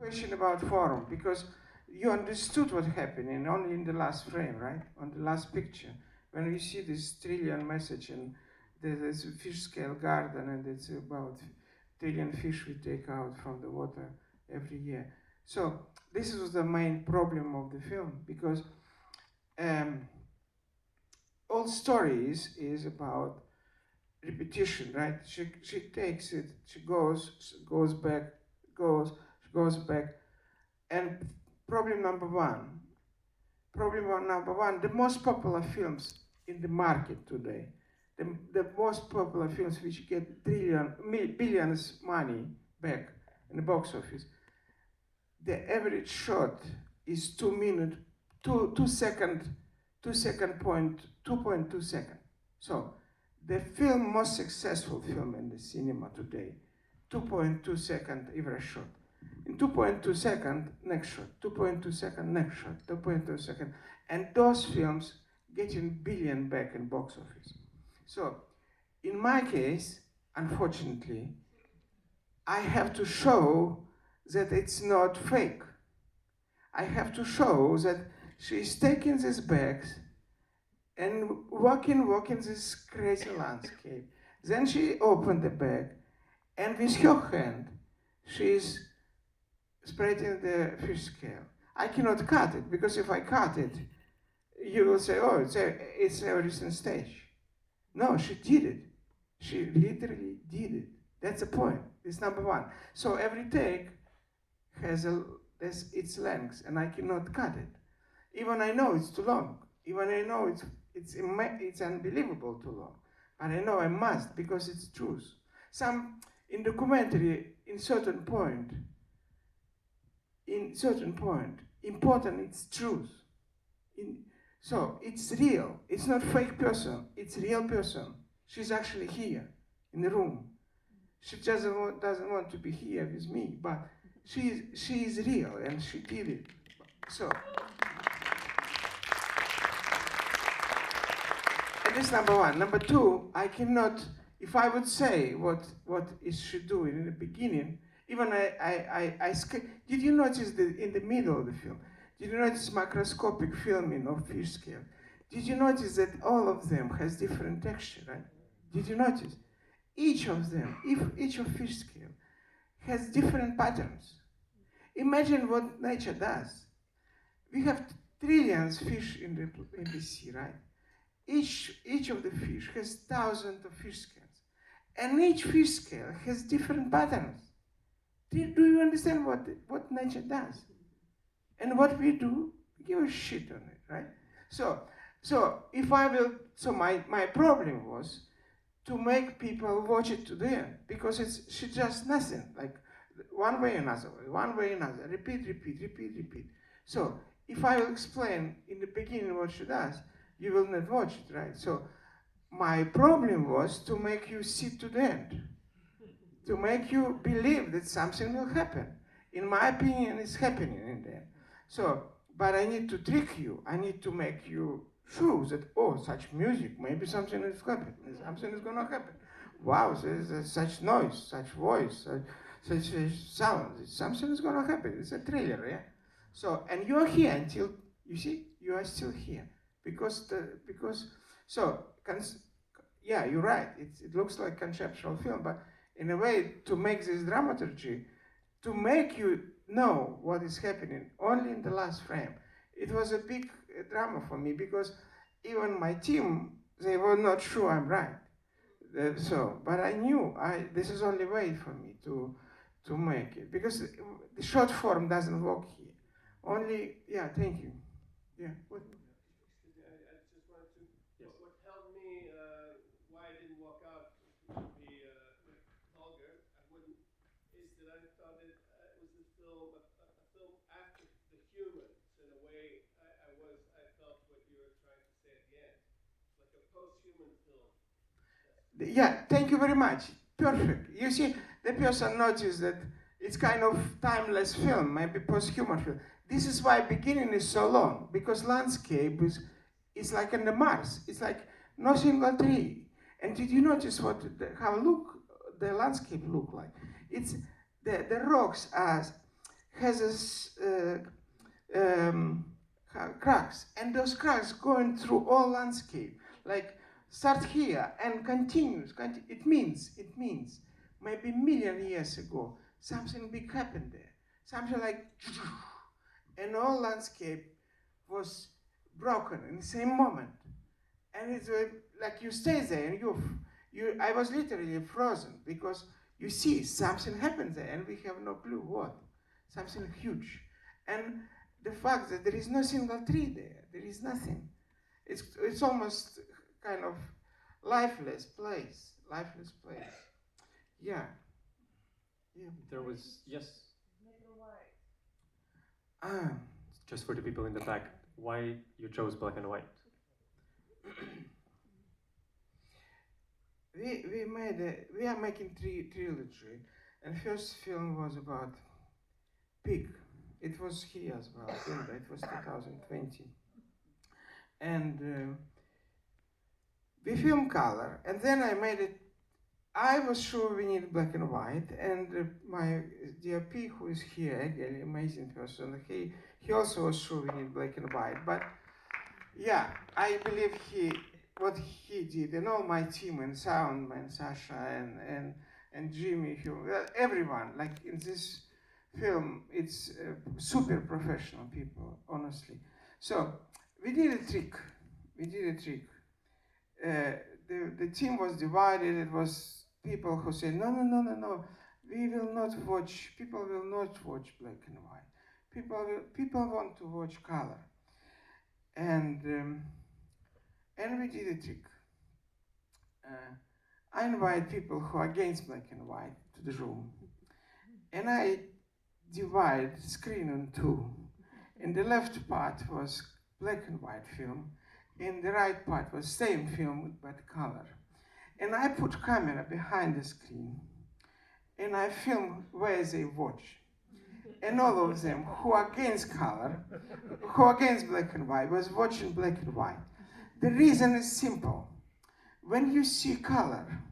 question about form, because you understood what happened in only in the last frame, right? On the last picture, when you see this trillion message and there's a fish scale garden and it's about trillion fish we take out from the water every year. So this was the main problem of the film, because all stories is about repetition, right? She takes it, she goes back, she goes back. And problem number one, the most popular films in the market today, the most popular films which get billions money back in the box office, the average shot is 2 minutes, 2 second, 2.2 second. So the most successful film in the cinema today, 2.2 second every shot. In 2.2 second, next shot, 2.2 second, next shot, 2.2 second. And those films getting billion back in box office. So in my case, unfortunately, I have to show that it's not fake. I have to show that she's taking these bags and walking this crazy landscape. Then she opened the bag, and with her hand, she's spreading the fish scale. I cannot cut it, because if I cut it, you will say, oh, it's a recent stage. No, she did it. She literally did it. That's the point. It's number one. So every take has its length, and I cannot cut it. Even I know it's too long. Even I know it's unbelievable too long. But I know I must, because it's truth. In documentary, in certain point, important it's truth. So it's real. It's not fake person. It's real person. She's actually here in the room. She doesn't want to be here with me, but she is real, and she did it. So, and this number one. Number two, I cannot. If I would say what is she doing in the beginning, even did you notice in the middle of the film? Did you notice macroscopic filming of fish scale? Did you notice that all of them has different texture, right? Did you notice? Each of them, each of fish scale, has different patterns. Imagine what nature does. We have trillions of fish in the sea, right? Each of the fish has thousands of fish scales, and each fish scale has different patterns. Do you understand what nature does? And what we do, we give a shit on it, right? So if I will, so my problem was to make people watch it to the end, because she just nothing, like one way, another way, one way, another, repeat. So if I will explain in the beginning what she does, you will not watch it, right? So my problem was to make you sit to the end, to make you believe that something will happen. In my opinion, it's happening in the end. So, but I need to trick you. I need to make you sure that, oh, such music, maybe something is happening. Something is going to happen. Wow, there's such noise, such voice, such sound. Something is going to happen. It's a thriller, yeah? So, and you're here until, you see, you are still here. Yeah, you're right. It looks like conceptual film, but in a way, to make this dramaturgy, to make you know what is happening only in the last frame. It was a big drama for me, because even my team, they were not sure I'm right. But I knew this is only way for me to make it, because the short form doesn't work here. Only, yeah, thank you. Yeah. What? Excuse me, I just wanted to. Yes. What held me, why I didn't walk out, to be vulgar, I wouldn't, is that I thought it was a film after the humans. In a way, I felt what you were trying to say at the end. It's like a post-human film. Yeah, thank you very much. Perfect. You see, the person noticed that it's kind of timeless film, maybe post-human film. This is why beginning is so long, because landscape is like in the Mars. It's like no single tree. And did you notice how the landscape look like? It's the rocks has cracks, and those cracks going through all landscape, like start here and continues. It means maybe million years ago something big happened there, something like, and all landscape was broken in the same moment, and it's like you stay there and I was literally frozen because you see something happens there and we have no clue what, something huge, and the fact that there is no single tree there is nothing. It's almost kind of lifeless place. Yeah. Yeah. There was, yes. Ah. Just for the people in the back, why you chose black and white? We are making trilogy, and first film was about pig. It was here as well. It was 2020, and we film color, and then I made it. I was sure we need black and white, and my DOP, who is here, again, amazing person, he also was sure we need black and white. But yeah, I believe what he did, and all my team, and soundman Sasha and Jimmy, everyone, like in this film, it's super professional people, honestly. So we did a trick. The team was divided. It was people who said, no, we will not watch, people will not watch black and white. People want to watch color. And we did a trick. I invite people who are against black and white to the room. And I divide the screen in two. In the left part was black and white film. In the right part was same film but color. And I put camera behind the screen. And I film where they watch. And all of them who are against color, who are against black and white, was watching black and white. The reason is simple. When you see color,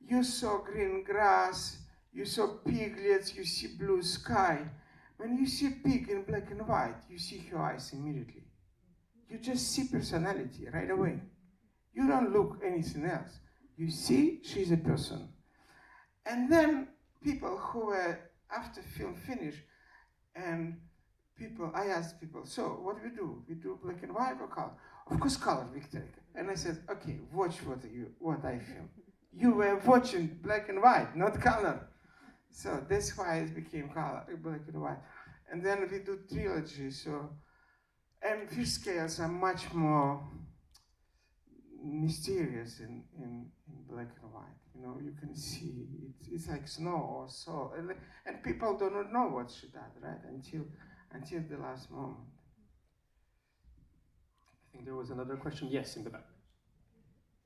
you saw green grass, you saw piglets, you see blue sky. When you see pig in black and white, you see her eyes immediately. You just see personality right away. You don't look anything else. You see she's a person. And then people who were, after film finished, and I asked people, so what we do? We do black and white or color? Of course color, Victor. And I said, okay, watch what I film. You were watching black and white, not color. So that's why it became color, black and white. And then we do trilogy, and fish scales are much more mysterious in black and white. You know, you can see it's like snow or salt, and people do not know what she does, right? Until the last moment. I think there was another question. Yes, in the back.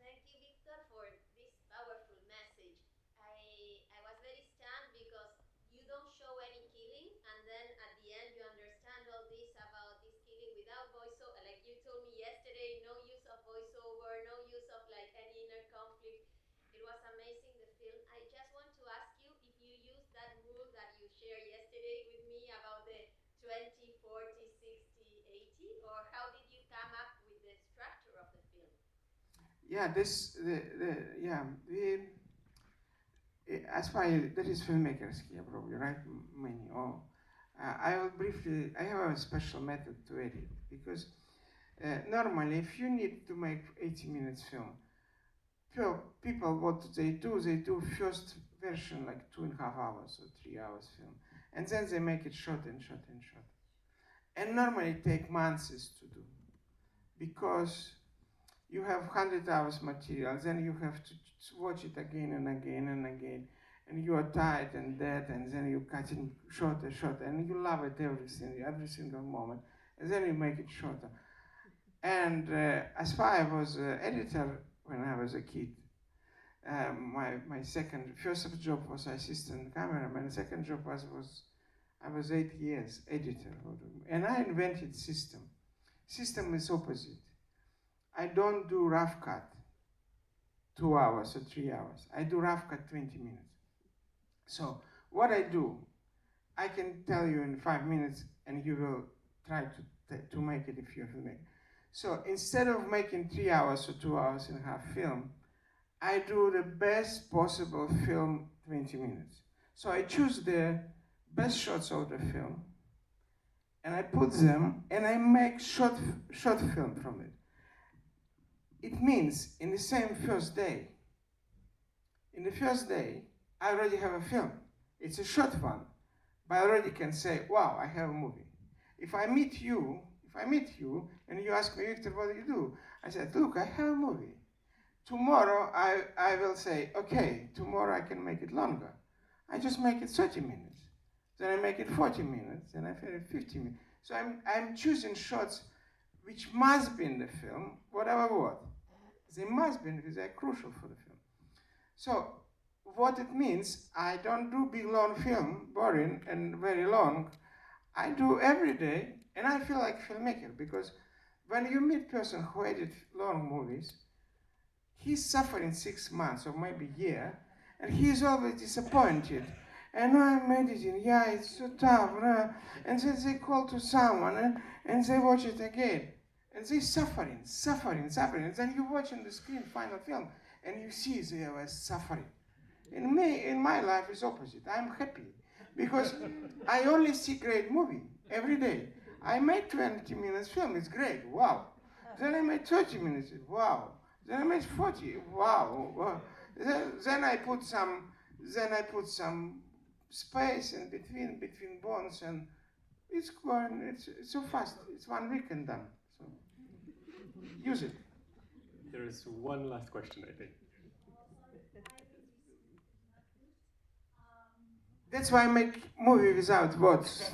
Thank you, Victor, for this powerful message. I was very stunned because you don't show any killing, and then at the end you understand all this about this killing without voiceover. Like you told me yesterday, no use of voiceover, no use of like any inner conflict. It was amazing, the film. I just want to ask you if you use that rule that you shared yesterday with me about the 20, 40, 60, 80, or how did you come up with the structure of the film? Yeah, as far as there is filmmakers here, probably, right? Many. I will briefly. I have a special method to edit because normally, if you need to make 80 minutes film, people what they do first version like 2.5 hours or 3 hours film, and then they make it short and short and short, and normally it take months to do because you have 100 hours material, then you have to watch it again and again and again, and you are tired and dead, and then you cut it shorter, and you love it every single moment, and then you make it shorter. And as far as I was an editor when I was a kid, my first job was assistant cameraman. Second job I was 8 years editor, and I invented system. System is opposite. I don't do rough cut 2 hours or 3 hours. I do rough cut 20 minutes. So what I do, I can tell you in 5 minutes, and you will try to make it if you're filming. So instead of making 3 hours or 2 hours and a half film, I do the best possible film 20 minutes. So I choose the best shots of the film, and I put them, and I make short film from it. It means in the same first day, I already have a film. It's a short one, but I already can say, wow, I have a movie. If I meet you, and you ask me, Victor, what do you do? I said, look, I have a movie. Tomorrow, I will say, okay, tomorrow I can make it longer. I just make it 30 minutes. Then I make it 40 minutes, then I make it 50 minutes. So I'm choosing shots which must be in the film, whatever what. They must be, because they're crucial for the film. So what it means, I don't do big long film, boring and very long. I do every day, and I feel like a filmmaker, because when you meet person who edit long movies, he's suffering 6 months or maybe a year, and he's always disappointed. And I'm editing, yeah, it's so tough. And then they call to someone, and they watch it again. And they're suffering. And then you watch on the screen final film, and you see they were suffering. In my life, it's opposite. I'm happy, because I only see great movie every day. I make 20 minutes film, it's great, wow. Then I make 30 minutes, wow. Then I make 40, wow. Then I put some space in between bones, and it's going. It's so fast. It's 1 week and done. So use it. There is one last question, I think. That's why I make movie without words.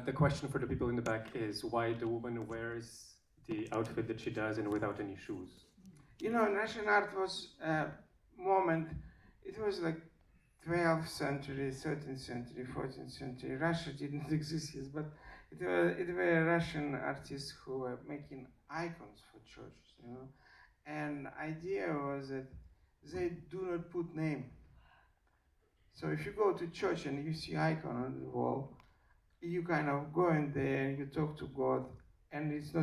The question for the people in the back is why the woman wears the outfit that she does and without any shoes. You know, Russian art was a moment, it was like 12th century, 13th century, 14th century. Russia didn't exist yet, but it were Russian artists who were making icons for churches, you know. And idea was that they do not put name. So if you go to church and you see icon on the wall, you kind of go in there and you talk to God, and it's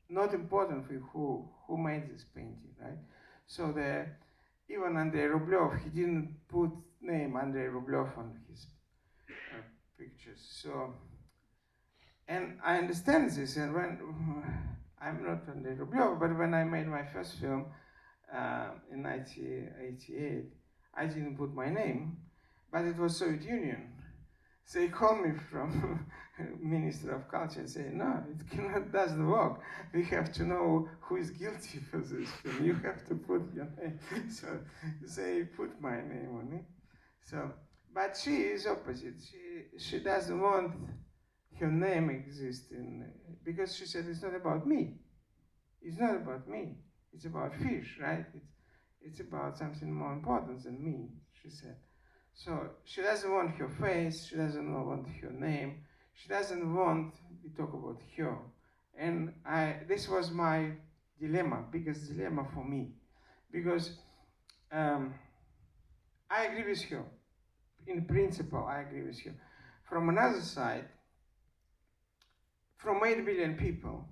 not important for you who made this painting, right? So even Andrei Rublev, he didn't put name Andrei Rublev on his pictures. So, and I understand this, and when I'm not Andrei Rublev, but when I made my first film in 1988, I didn't put my name, but it was Soviet Union. They called me from Minister of Culture and say, no, it doesn't work. We have to know who is guilty for this film. You have to put your name. So they put my name on it. So, but she is opposite. She doesn't want her name exist because she said it's not about me. It's not about me. It's about fish, right? It's about something more important than me, she said. So she doesn't want her face, she doesn't want her name, she doesn't want we talk about her. And this was my dilemma, biggest dilemma for me. Because I agree with her. In principle, I agree with her. From another side, from 8 billion people,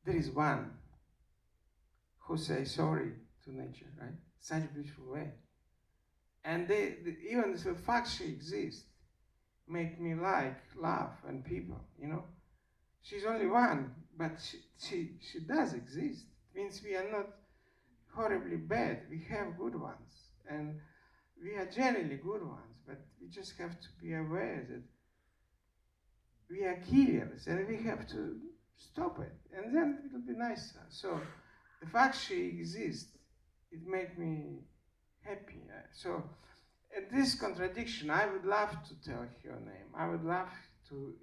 there is one who says sorry to nature, right? Such a beautiful way. And even the fact she exists make me love and people, you know. She's only one, but she does exist. It means we are not horribly bad. We have good ones, and we are generally good ones, but we just have to be aware that we are killers, and we have to stop it, and then it'll be nicer. So the fact she exists, it made me happy. So at this contradiction, I would love to tell her name. I would love to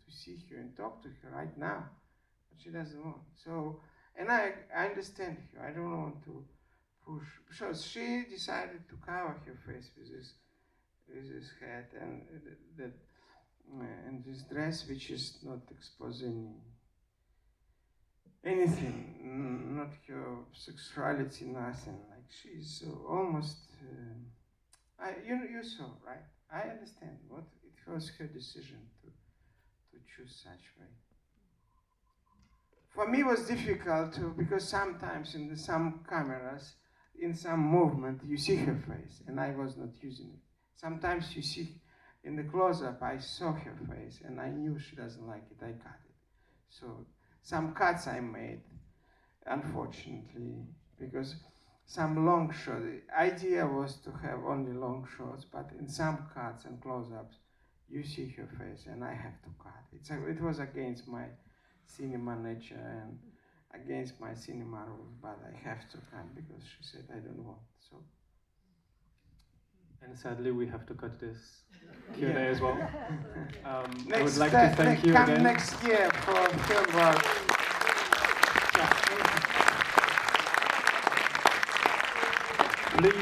see her and talk to her right now, but she doesn't want. So, and I understand her. I don't want to push. So she decided to cover her face with this hat and and this dress, which is not exposing anything, not her sexuality, nothing. Like she's almost. You saw, right? I understand. What it was her decision to choose such way. For me, it was difficult to, because sometimes in some cameras, in some movement, you see her face, and I was not using it. Sometimes you see in the close-up, I saw her face, and I knew she doesn't like it. I cut it. So some cuts I made, unfortunately, because some long shots. The idea was to have only long shots, but in some cuts and close-ups, you see her face, and I have to cut. It was against my cinema nature and against my cinema rules, but I have to cut because she said I don't want. So. And sadly, we have to cut this Q&A Yeah. as well. I would like to thank you come again. next year for film work. Please